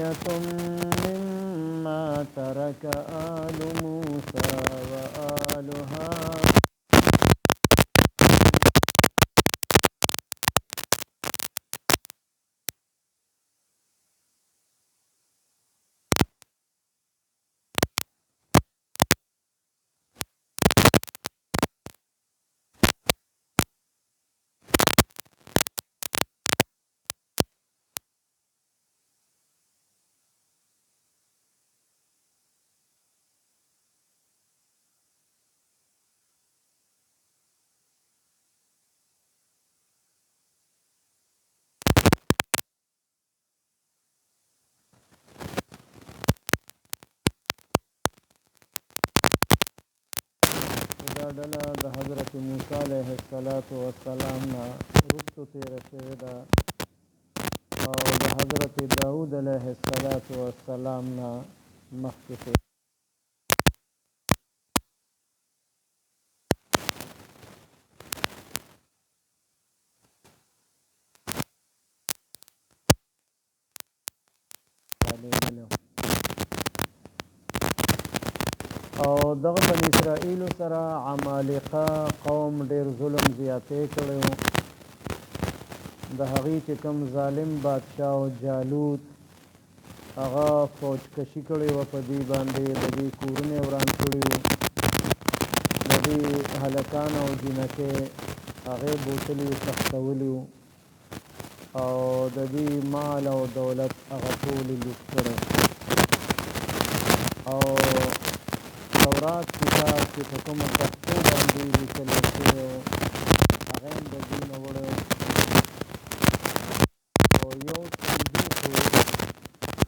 ذرية مما ترك آل موسى وآل هارون دا ډله د حضرت موسی علیه السلام نه وروستو تېره شوې ده او د حضرت داود علیه السلام نه مخکې تېره او دغه بني اسرائیلو سره عمالقه قوم ډېر ظلم زیاتې کړی و د هغې چې کوم ظالم بادشاه او جالوت هغه فوجکشي کړې وه په دې باندې د دې کورونه یې وران کړي وو د دې هلکان او جینکې هغې بوتلې سختولي وو او د دې مال او دولت هغه ټول یې لوټ کړی او تورات کتاب چې په کومه تختو باندې لیکلی شوی و هغه هم د دې نه وړی او یو صندوق و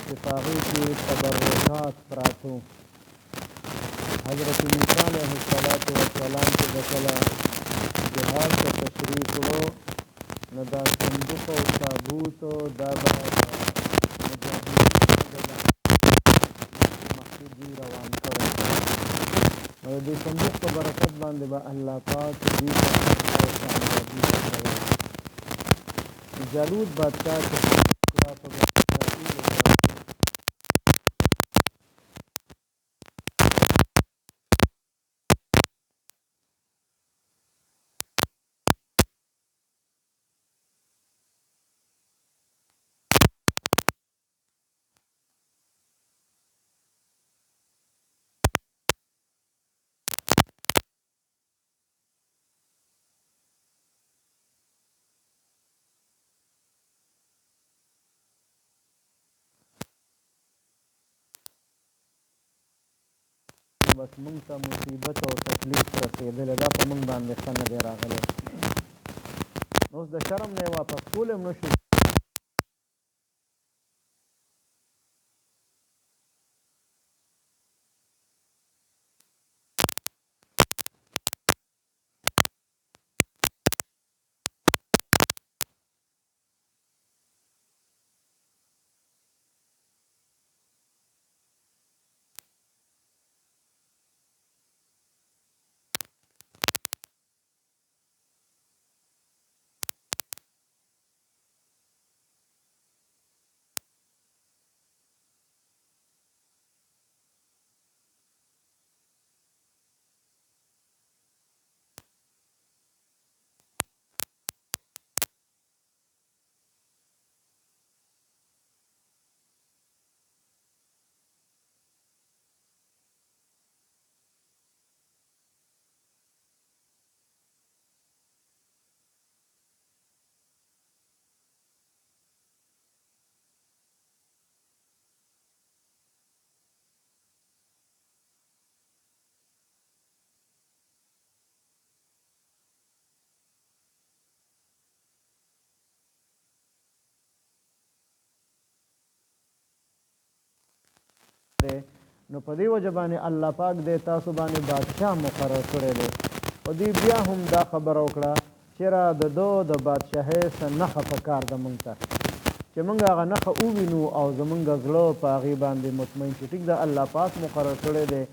چې په هغې کې تبرکات پراته وو حضرت موسی علیه السلام چې به کله جهاد ته تشریف وړو نو دا صندوق او تابوت دا به روان کړی نو د دې صندوق په برکت باندې به الله پاک دې جالوت بادشاه چې په بس مونږ ته مصیبت او تکلیف رسېدلی دا په مونږ باندې ښه نه دی راغلی نو اوس د شرم نه یې واپس کولی هم نه شو نو په دې وجه باندې الله پاک دې تاسو باندې بادشاه مقرر کړی دی او دې بیا هم دا خبره وکړه چې را د ده د بادشاهۍ څه نښه په کار ده موږ ته چې موږ هغه نښه ووینو او زموږ زړه په هغې باندې مطمئن شي ټیک ده الله پاک مقرر کړی دی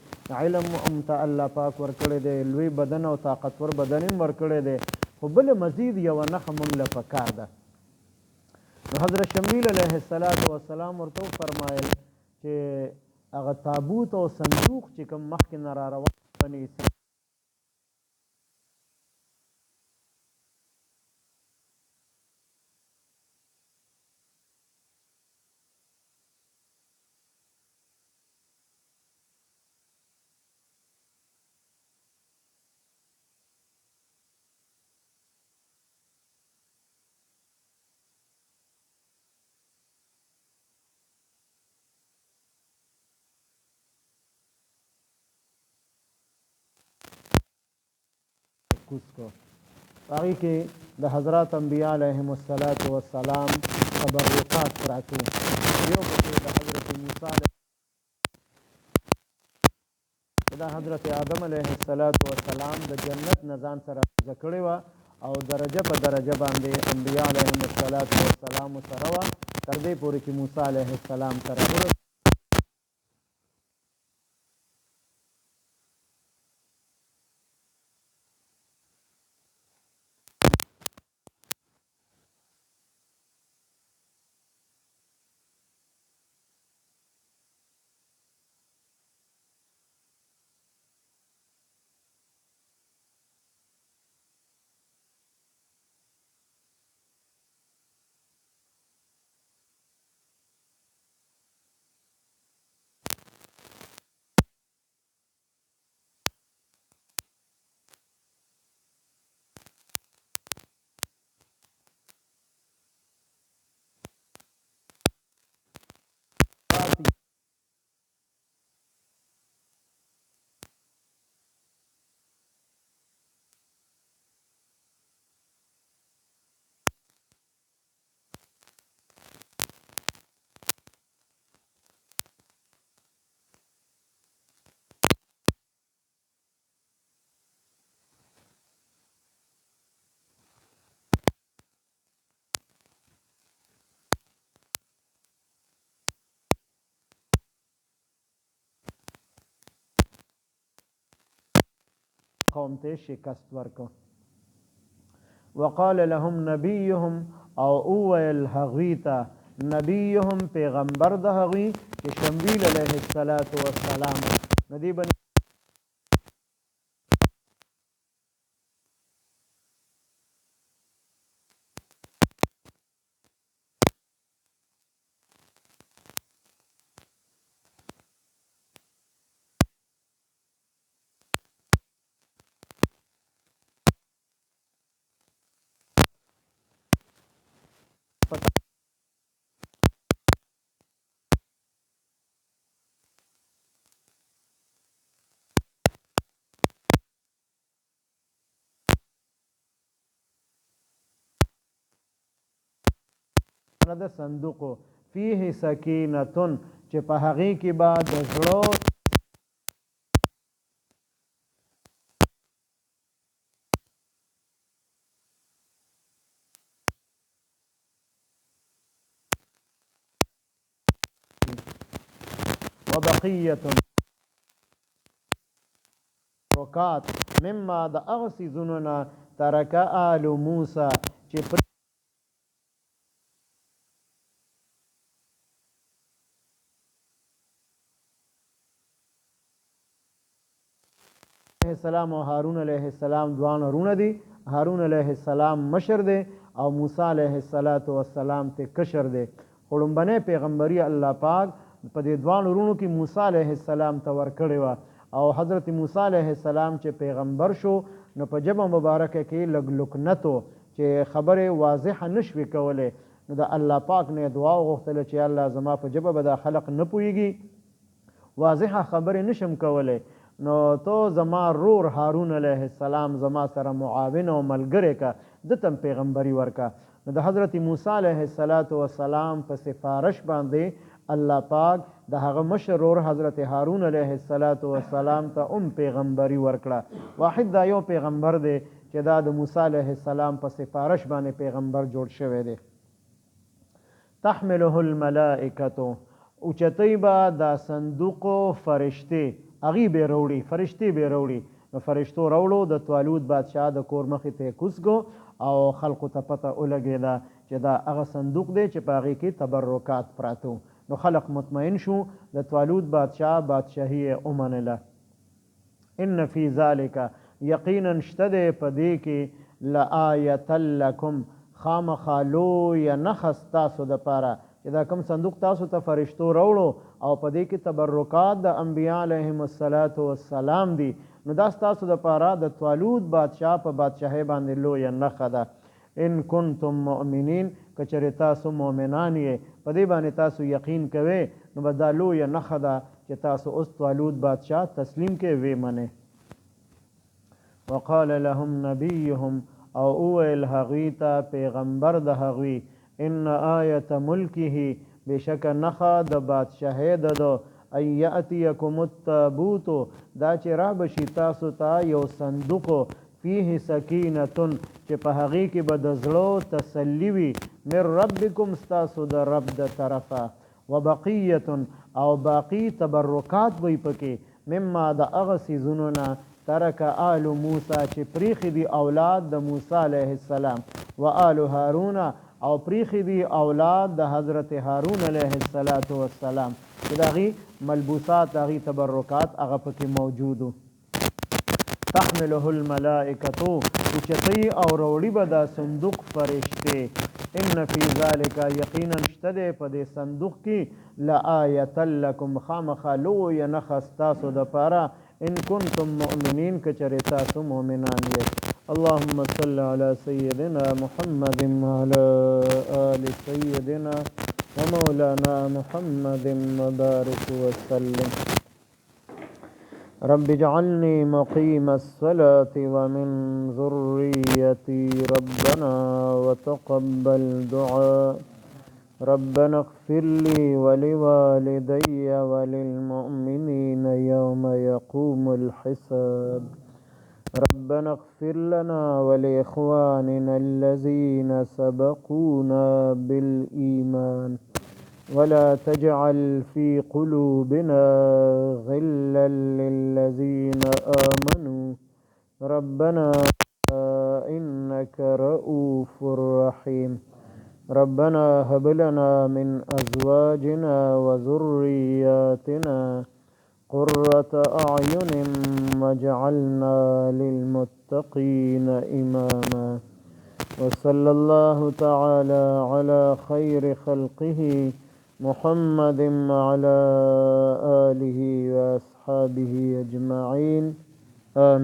علم هم ته الله پاک ورکړی دی لوی بدن او طاقتور بدن هم ورکړی دی خو بله مزید یوه نښه موږ له په کار ده حضرت شمیل علیه السلام ورته فرمایل چې هغه تابوت او صندوق چې کوم مخکې نه را روان بني اسرائیل کوز کو هغې کې د حضرات انبیاء علیهم السلام تبرکات پراته یو پکې د حضرت موسی دا حضرت آدم علیه السلام د جنت نه ځان سره جوړه کړې وه او درجه په درجه باندې انبیاء علیهم السلام سره وه تر دې پورې چې موسی علیه السلام سره ورسېد قوم ته شکست ورکړ وقال لهم نبيهم او اویل هغوی ته نبيهم پیغمبر د هغوی چې شمویل علیه السلام ندی بني د صندوق فيه سکینتون چې په هغې کې به د زړه وبقیة رکات مما د هغه څیزونو نه ترکه آل موسی چې السلام او هارون علیه السلام دوان ورونه دي هارون علیه السلام مشر دی او موسی علیه السلام ته کشر دی خړمبنه پیغمبري الله پاک په دې دوان ورونو کې موسی علیه السلام ته ورکړی و او حضرت موسی علیه السلام چې پیغمبر شو نو په جبه مبارکه کې لګ لکنتو چې خبره واضحه نشوي کوله نو د الله پاک نه دعا وغوښتله چې الله زما په جبه به دا خلق نه پوهیږي واضحه خبره نشم کوله نو تو زما رور هارون علیه السلام زما سره معاون او ملګری کا دتم پیغمبري ورکا نو د حضرت موسی علیه السلام په سفارش باندې الله پاک د هغه مشرور حضرت هارون علیه السلام ته پیغمبري ورکړه واحد دا یو پیغمبر دی چې دا د موسی علیه السلام په سفارش باندې پیغمبر جوړ شوی دی تحمله الملائکه او چتای با دا صندوق فرشتي اغي به وروړي فرشتي به وروړي نو فرشتو راوړو د طالوت بادشاه د کور مخې ته کوزګو او خلقو ته پته ولګېده چې دا هغه صندوق دی چې په هغې کې تبرکات پراته نو خلق مطمئن شو د طالوت بادشاهي یې ومنله ان فی ذلک یقینا شته دی په دې کې لآیة لکم خامخا لویه نښه ستاسو دپاره چې دا کوم صندوق تاسو ته فرشتو راوړو او په دې کې تبرکات د انبیا علیهم السلام دي نو دا ستاسو دپاره د طالوت بادشاه په بادشاهۍ باندې لویه نښه ده ان کنتم مؤمنین که چېرې تاسو مؤمنان یې په دې باندې تاسو یقین کوئ نو به دا لویه نښه ده چې تاسو اوس طالوت بادشاه تسلیم کې ویې منئ وقال لهم نبیهم او اویل هغوی ته پیغمبر د هغوی ان آیة ملکه بشک نخا د بادشاهی د ان یأتیکم التابوت دا چې را بشي تاسو ته یو صندوق فیه سکینتون چې په هغې کې به د زړه تسلي وي من ربکم ستاسو د رب د طرفه وبقیة او باقی تبرکات وی پکې مما د هغه څیزونو نه ترک آل موسی چې پریخي دي اولاد د موسی علیه السلام و آل هارون او پریخي دي اولاد د حضرت هارون علیه السلام چې د هغې ملبوسات د هغې تبرکات هغه پکې موجودو تحمله الملائکتو اوچتوي او روړي به دا صندوق فرشتې ان فی ذلک یقینا شته دی په دې صندوق کې لآیة لکم خامخا لویه نښه ستاسو دپاره ان کنتم مؤمنین که چېرې تاسو مؤمنان یې اللهم صل علی سیدنا محمد وعلى آل سیدنا ومولانا محمد وبارك وسلم رب اجعلني مقيم الصلاة ومن ذريتي ربنا وتقبل دعاء ربنا اغفر لي ولوالدي وللمؤمنين يوم يقوم الحساب ربنا اغفر لنا ولإخواننا الذين سبقونا بالإيمان ولا تجعل في قلوبنا غلا للذين آمنوا ربنا إنك رؤوف رحيم ربنا هب لنا من أزواجنا وذرياتنا قرة أعين واجعلنا للمتقين إماما وصلى الله تعالى على خير خلقه محمد وعلى آله وأصحابه أجمعين آمين.